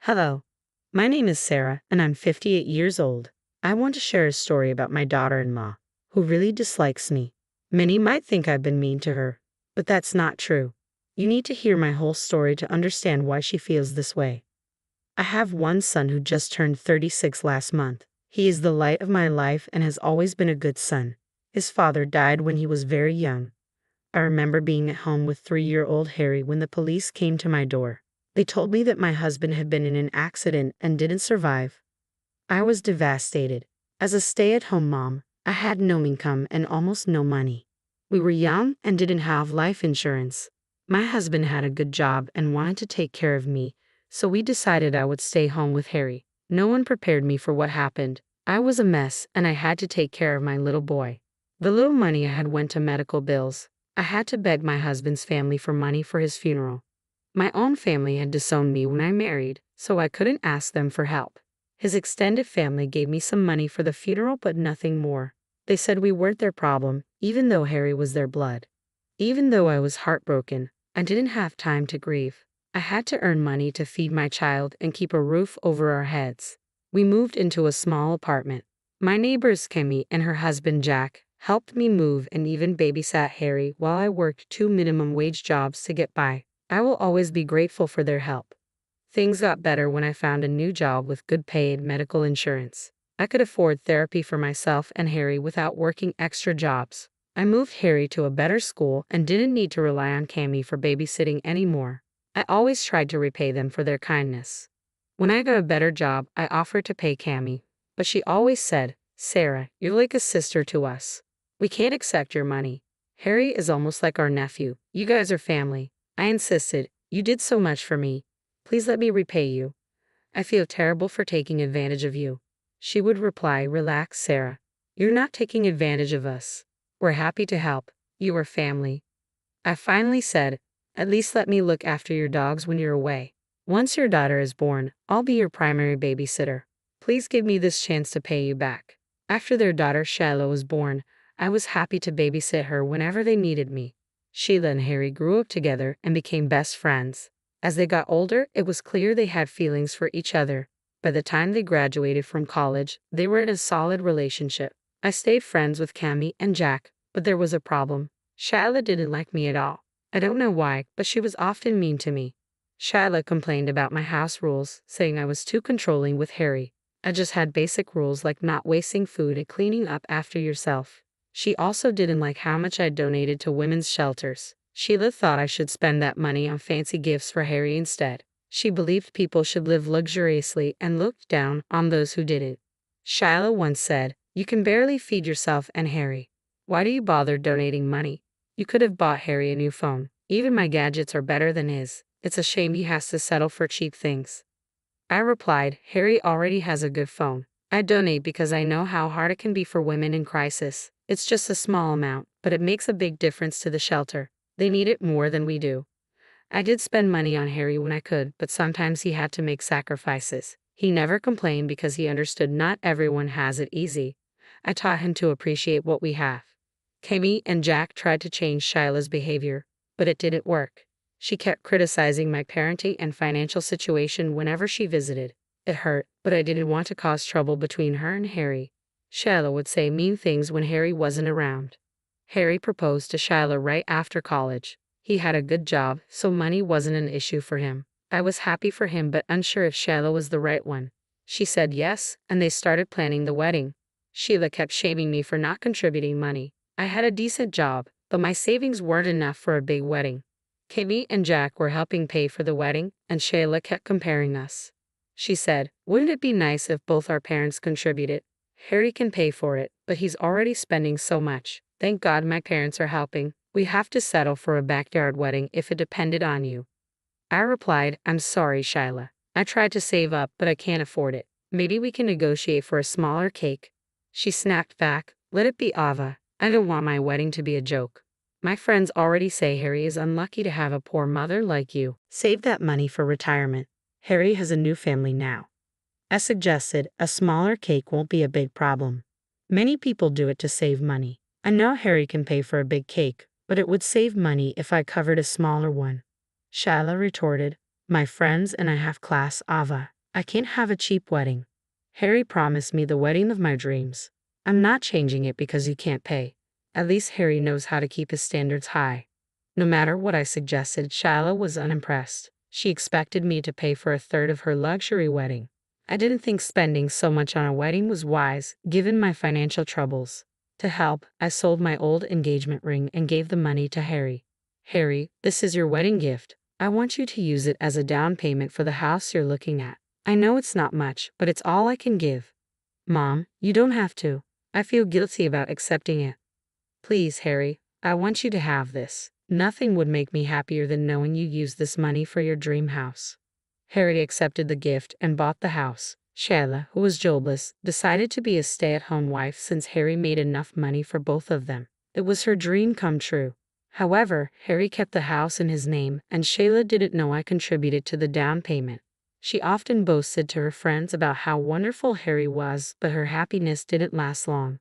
Hello, my name is Sarah, and I'm 58 years old. I want to share a story about my daughter-in-law, who really dislikes me. Many might think I've been mean to her, but that's not true. You need to hear my whole story to understand why she feels this way. I have one son who just turned 36 last month. He is the light of my life and has always been a good son. His father died when he was very young. I remember being at home with 3-year-old Harry when the police came to my door. They told me that my husband had been in an accident and didn't survive. I was devastated. As a stay-at-home mom, I had no income and almost no money. We were young and didn't have life insurance. My husband had a good job and wanted to take care of me, so we decided I would stay home with Harry. No one prepared me for what happened. I was a mess and I had to take care of my little boy. The little money I had went to medical bills. I had to beg my husband's family for money for his funeral. My own family had disowned me when I married, so I couldn't ask them for help. His extended family gave me some money for the funeral but nothing more. They said we weren't their problem, even though Harry was their blood. Even though I was heartbroken, I didn't have time to grieve. I had to earn money to feed my child and keep a roof over our heads. We moved into a small apartment. My neighbors Kimmy and her husband Jack helped me move and even babysat Harry while I worked 2 minimum wage jobs to get by. I will always be grateful for their help. Things got better when I found a new job with good paid medical insurance. I could afford therapy for myself and Harry without working extra jobs. I moved Harry to a better school and didn't need to rely on Cammy for babysitting anymore. I always tried to repay them for their kindness. When I got a better job, I offered to pay Cammy, but she always said, "Sarah, you're like a sister to us. We can't accept your money. Harry is almost like our nephew. You guys are family." I insisted, "You did so much for me. Please let me repay you. I feel terrible for taking advantage of you." She would reply, "Relax, Sarah. You're not taking advantage of us. We're happy to help. You are family." I finally said, "At least let me look after your dogs when you're away. Once your daughter is born, I'll be your primary babysitter. Please give me this chance to pay you back." After their daughter Shiloh was born, I was happy to babysit her whenever they needed me. Sheila and Harry grew up together and became best friends. As they got older, it was clear they had feelings for each other. By the time they graduated from college, they were in a solid relationship. I stayed friends with Cammy and Jack, but there was a problem. Shilah didn't like me at all. I don't know why, but she was often mean to me. Shilah complained about my house rules, saying I was too controlling with Harry. I just had basic rules like not wasting food and cleaning up after yourself. She also didn't like how much I donated to women's shelters. Sheila thought I should spend that money on fancy gifts for Harry instead. She believed people should live luxuriously and looked down on those who didn't. Shilah once said, "You can barely feed yourself and Harry. Why do you bother donating money? You could have bought Harry a new phone. Even my gadgets are better than his. It's a shame he has to settle for cheap things." I replied, "Harry already has a good phone. I donate because I know how hard it can be for women in crisis. It's just a small amount, but it makes a big difference to the shelter. They need it more than we do." I did spend money on Harry when I could, but sometimes he had to make sacrifices. He never complained because he understood not everyone has it easy. I taught him to appreciate what we have. Kimmy and Jack tried to change Shilah's behavior, but it didn't work. She kept criticizing my parenting and financial situation whenever she visited. It hurt, but I didn't want to cause trouble between her and Harry. Shilah would say mean things when Harry wasn't around. Harry proposed to Shilah right after college. He had a good job, so money wasn't an issue for him. I was happy for him but unsure if Shilah was the right one. She said yes, and they started planning the wedding. Sheila kept shaming me for not contributing money. I had a decent job, but my savings weren't enough for a big wedding. Kimmy and Jack were helping pay for the wedding, and Shayla kept comparing us. She said, "Wouldn't it be nice if both our parents contributed? Harry can pay for it, but he's already spending so much. Thank God my parents are helping. We have to settle for a backyard wedding if it depended on you." I replied, "I'm sorry, Shilah. I tried to save up, but I can't afford it. Maybe we can negotiate for a smaller cake." She snapped back, "Let it be Ava. I don't want my wedding to be a joke. My friends already say Harry is unlucky to have a poor mother like you. Save that money for retirement. Harry has a new family now." I suggested a smaller cake won't be a big problem. Many people do it to save money. I know Harry can pay for a big cake, but it would save money if I covered a smaller one. Shilah retorted, "My friends and I have class, Ava. I can't have a cheap wedding. Harry promised me the wedding of my dreams. I'm not changing it because you can't pay. At least Harry knows how to keep his standards high. No matter what I suggested, Shyla was unimpressed. She expected me to pay for a third of her luxury wedding. I didn't think spending so much on a wedding was wise, given my financial troubles. To help, I sold my old engagement ring and gave the money to Harry. Harry, this is your wedding gift. I want you to use it as a down payment for the house you're looking at. I know it's not much, but it's all I can give. Mom, you don't have to. I feel guilty about accepting it. Please, Harry, I want you to have this. Nothing would make me happier than knowing you used this money for your dream house. Harry accepted the gift and bought the house. Shyla, who was jobless, decided to be a stay-at-home wife since Harry made enough money for both of them. It was her dream come true. However, Harry kept the house in his name, and Shyla didn't know I contributed to the down payment. She often boasted to her friends about how wonderful Harry was, but her happiness didn't last long.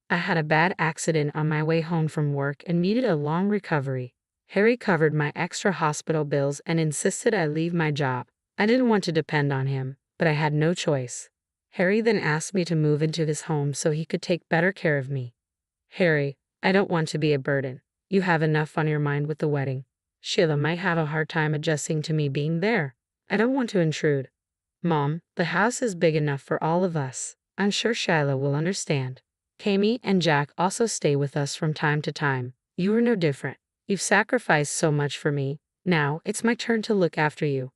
I had a bad accident on my way home from work and needed a long recovery. Harry covered my extra hospital bills and insisted I leave my job. I didn't want to depend on him, but I had no choice. Harry then asked me to move into his home so he could take better care of me. Harry, I don't want to be a burden. You have enough on your mind with the wedding. Shyla might have a hard time adjusting to me being there. I don't want to intrude. Mom, the house is big enough for all of us. I'm sure Shyla will understand. Kami and Jack also stay with us from time to time. You are no different. You've sacrificed so much for me. Now, it's my turn to look after you.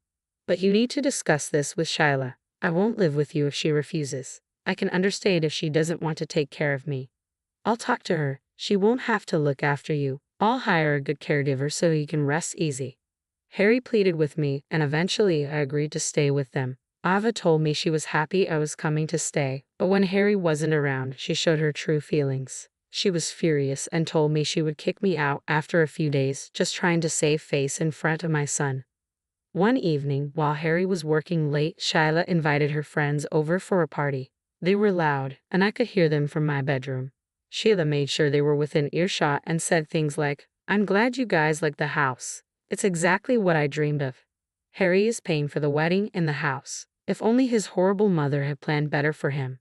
But you need to discuss this with Shyla. I won't live with you if she refuses. I can understand if she doesn't want to take care of me. I'll talk to her. She won't have to look after you. I'll hire a good caregiver so you can rest easy. Harry pleaded with me, and eventually I agreed to stay with them. Ava told me she was happy I was coming to stay, but when Harry wasn't around, she showed her true feelings. She was furious and told me she would kick me out after a few days, just trying to save face in front of my son. One evening, while Harry was working late, Shyla invited her friends over for a party. They were loud, and I could hear them from my bedroom. Shyla made sure they were within earshot and said things like, "I'm glad you guys like the house. It's exactly what I dreamed of." Harry is paying for the wedding and the house. If only his horrible mother had planned better for him.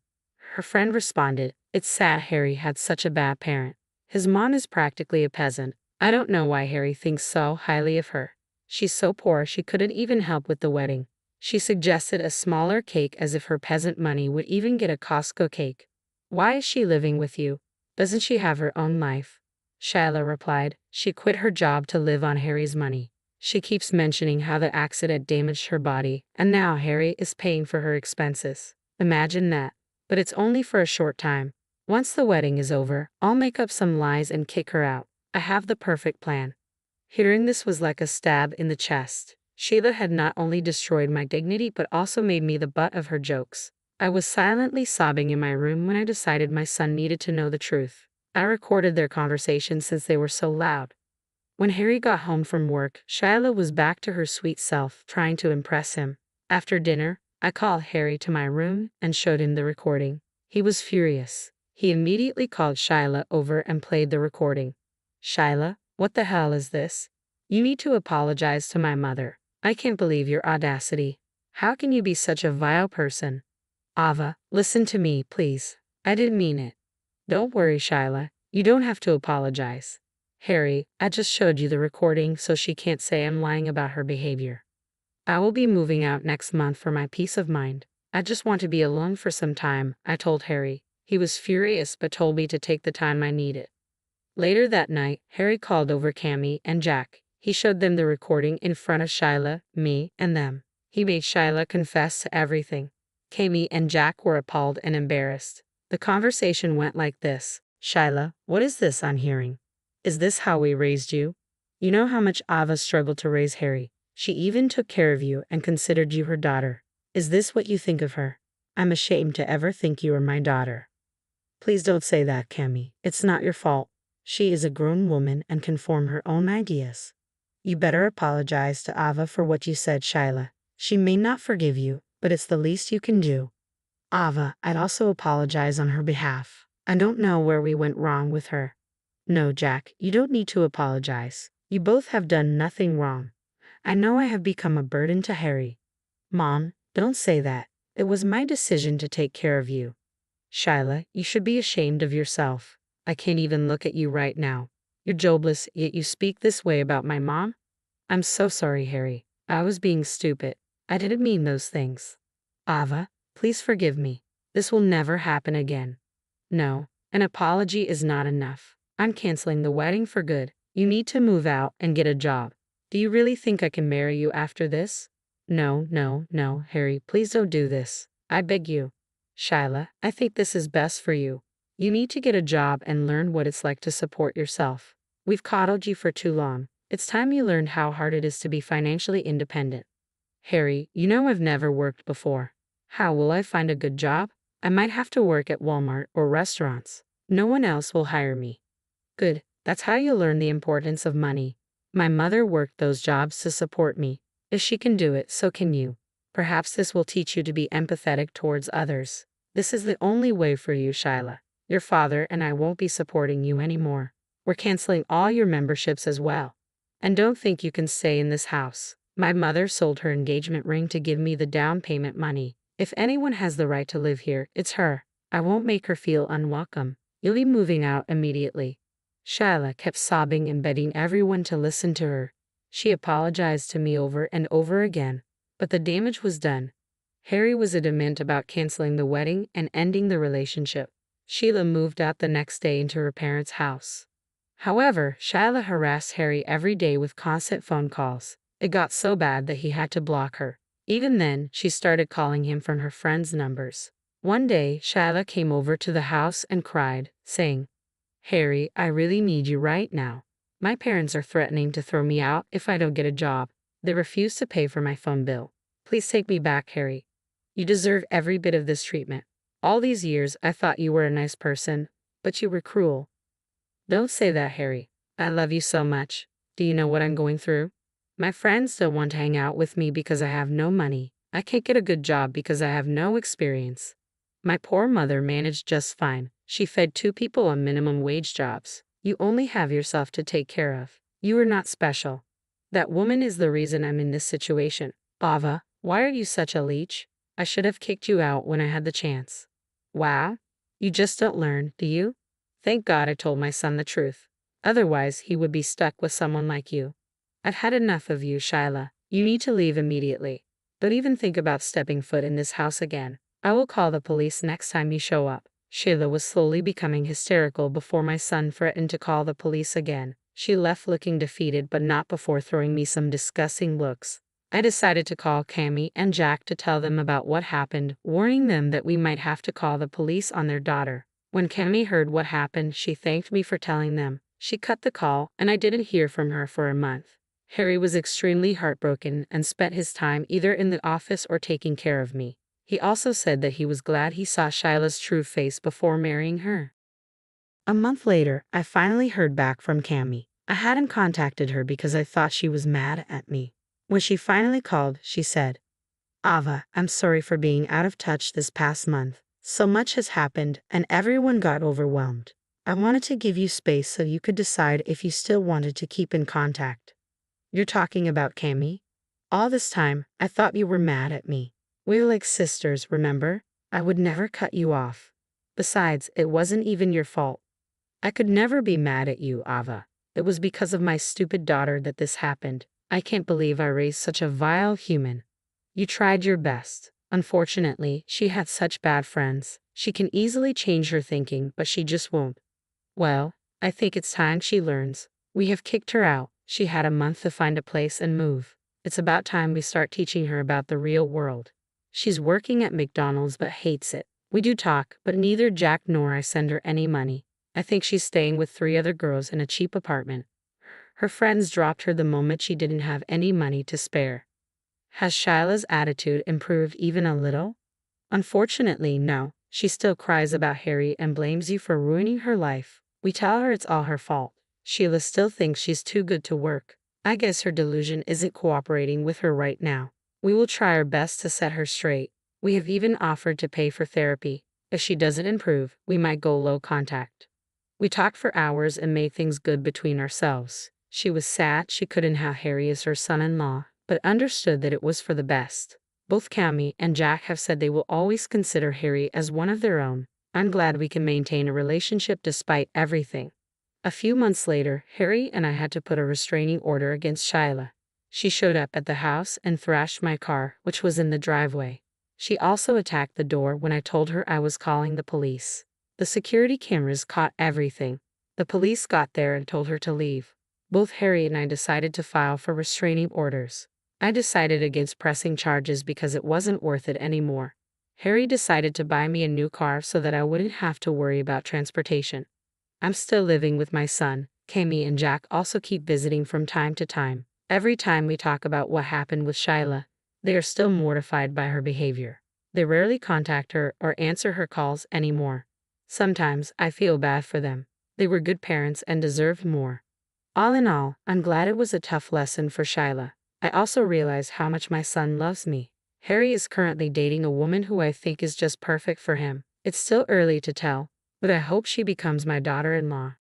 Her friend responded, "It's sad Harry had such a bad parent. His mom is practically a peasant. I don't know why Harry thinks so highly of her. She's so poor she couldn't even help with the wedding." She suggested a smaller cake as if her peasant money would even get a Costco cake. "Why is she living with you? Doesn't she have her own life?" Shyla replied, "She quit her job to live on Harry's money. She keeps mentioning how the accident damaged her body, and now Harry is paying for her expenses. Imagine that. But it's only for a short time. Once the wedding is over, I'll make up some lies and kick her out. I have the perfect plan." Hearing this was like a stab in the chest. Sheila had not only destroyed my dignity but also made me the butt of her jokes. I was silently sobbing in my room when I decided my son needed to know the truth. I recorded their conversation since they were so loud. When Harry got home from work, Shyla was back to her sweet self, trying to impress him. After dinner, I called Harry to my room and showed him the recording. He was furious. He immediately called Shyla over and played the recording. "Shyla, what the hell is this? You need to apologize to my mother. I can't believe your audacity. How can you be such a vile person? Ava, listen to me, please. I didn't mean it." "Don't worry, Shyla. You don't have to apologize." "Harry, I just showed you the recording so she can't say I'm lying about her behavior. I will be moving out next month for my peace of mind. I just want to be alone for some time," I told Harry. He was furious but told me to take the time I needed. Later that night, Harry called over Cammy and Jack. He showed them the recording in front of Shyla, me, and them. He made Shyla confess to everything. Cammy and Jack were appalled and embarrassed. The conversation went like this. "Shyla, what is this I'm hearing? Is this how we raised you? You know how much Ava struggled to raise Harry. She even took care of you and considered you her daughter. Is this what you think of her? I'm ashamed to ever think you are my daughter." "Please don't say that, Cammy. It's not your fault. She is a grown woman and can form her own ideas. You better apologize to Ava for what you said, Shyla. She may not forgive you, but it's the least you can do." "Ava, I'd also apologize on her behalf. I don't know where we went wrong with her." "No, Jack, you don't need to apologize. You both have done nothing wrong. I know I have become a burden to Harry." "Mom, Don't say that. It was my decision to take care of you. Shyla, you should be ashamed of yourself. I can't even look at you right now. You're jobless, yet you speak this way about my mom? I'm so sorry, Harry. I was being stupid. I didn't mean those things. Ava, please forgive me. This will never happen again. No, an apology is not enough. I'm canceling the wedding for good. You need to move out and get a job. Do you really think I can marry you after this? No, no, no, Harry, please don't do this. I beg you. Shyla, I think this is best for you. You need to get a job and learn what it's like to support yourself. We've coddled you for too long. It's time you learned how hard it is to be financially independent. Harry, you know I've never worked before. How will I find a good job? I might have to work at Walmart or restaurants. No one else will hire me. Good, that's how you learn the importance of money. My mother worked those jobs to support me. If she can do it, so can you. Perhaps this will teach you to be empathetic towards others. This is the only way for you, Shyla. Your father and I won't be supporting you anymore. We're canceling all your memberships as well. And don't think you can stay in this house. My mother sold her engagement ring to give me the down payment money. If anyone has the right to live here, it's her. I won't make her feel unwelcome. You'll be moving out immediately. Shyla kept sobbing and begging everyone to listen to her. She apologized to me over and over again, but the damage was done. Harry was adamant about canceling the wedding and ending the relationship. Sheila moved out the next day into her parents' house. However, Shyla harassed Harry every day with constant phone calls. It got so bad that he had to block her. Even then, she started calling him from her friends' numbers. One day, Shyla came over to the house and cried, saying, Harry, I really need you right now. My parents are threatening to throw me out if I don't get a job. They refuse to pay for my phone bill. Please take me back, Harry. You deserve every bit of this treatment. All these years, I thought you were a nice person, but you were cruel. Don't say that, Harry. I love you so much. Do you know what I'm going through? My friends don't want to hang out with me because I have no money. I can't get a good job because I have no experience. My poor mother managed just fine. She fed 2 people on minimum wage jobs. You only have yourself to take care of. You are not special. That woman is the reason I'm in this situation. Ava, why are you such a leech? I should have kicked you out when I had the chance. Wow. You just don't learn, do you? Thank God I told my son the truth. Otherwise, he would be stuck with someone like you. I've had enough of you, Shyla. You need to leave immediately. Don't even think about stepping foot in this house again. I will call the police next time you show up. Sheila was slowly becoming hysterical before my son threatened to call the police again. She left looking defeated but not before throwing me some disgusting looks. I decided to call Cammy and Jack to tell them about what happened, warning them that we might have to call the police on their daughter. When Cammy heard what happened, she thanked me for telling them. She cut the call, and I didn't hear from her for a month. Harry was extremely heartbroken and spent his time either in the office or taking care of me. He also said that he was glad he saw Shyla's true face before marrying her. A month later, I finally heard back from Cammy. I hadn't contacted her because I thought she was mad at me. When she finally called, she said, Ava, I'm sorry for being out of touch this past month. So much has happened, and everyone got overwhelmed. I wanted to give you space so you could decide if you still wanted to keep in contact. You're talking about Cammy? All this time, I thought you were mad at me. We were like sisters, remember? I would never cut you off. Besides, it wasn't even your fault. I could never be mad at you, Ava. It was because of my stupid daughter that this happened. I can't believe I raised such a vile human. You tried your best. Unfortunately, she had such bad friends. She can easily change her thinking, but she just won't. Well, I think it's time she learns. We have kicked her out. She had a month to find a place and move. It's about time we start teaching her about the real world. She's working at McDonald's but hates it. We do talk, but neither Jack nor I send her any money. I think she's staying with 3 other girls in a cheap apartment. Her friends dropped her the moment she didn't have any money to spare. Has Shyla's attitude improved even a little? Unfortunately, no. She still cries about Harry and blames you for ruining her life. We tell her it's all her fault. Sheila still thinks she's too good to work. I guess her delusion isn't cooperating with her right now. We will try our best to set her straight. We have even offered to pay for therapy. If she doesn't improve, we might go low contact. We talked for hours and made things good between ourselves. She was sad she couldn't have Harry as her son-in-law, but understood that it was for the best. Both Cammy and Jack have said they will always consider Harry as one of their own. I'm glad we can maintain a relationship despite everything. A few months later, Harry and I had to put a restraining order against Shyla. She showed up at the house and thrashed my car, which was in the driveway. She also attacked the door when I told her I was calling the police. The security cameras caught everything. The police got there and told her to leave. Both Harry and I decided to file for restraining orders. I decided against pressing charges because it wasn't worth it anymore. Harry decided to buy me a new car so that I wouldn't have to worry about transportation. I'm still living with my son. Cammy and Jack also keep visiting from time to time. Every time we talk about what happened with Shyla, they are still mortified by her behavior. They rarely contact her or answer her calls anymore. Sometimes I feel bad for them. They were good parents and deserved more. All in all, I'm glad it was a tough lesson for Shyla. I also realize how much my son loves me. Harry is currently dating a woman who I think is just perfect for him. It's still early to tell, but I hope she becomes my daughter-in-law.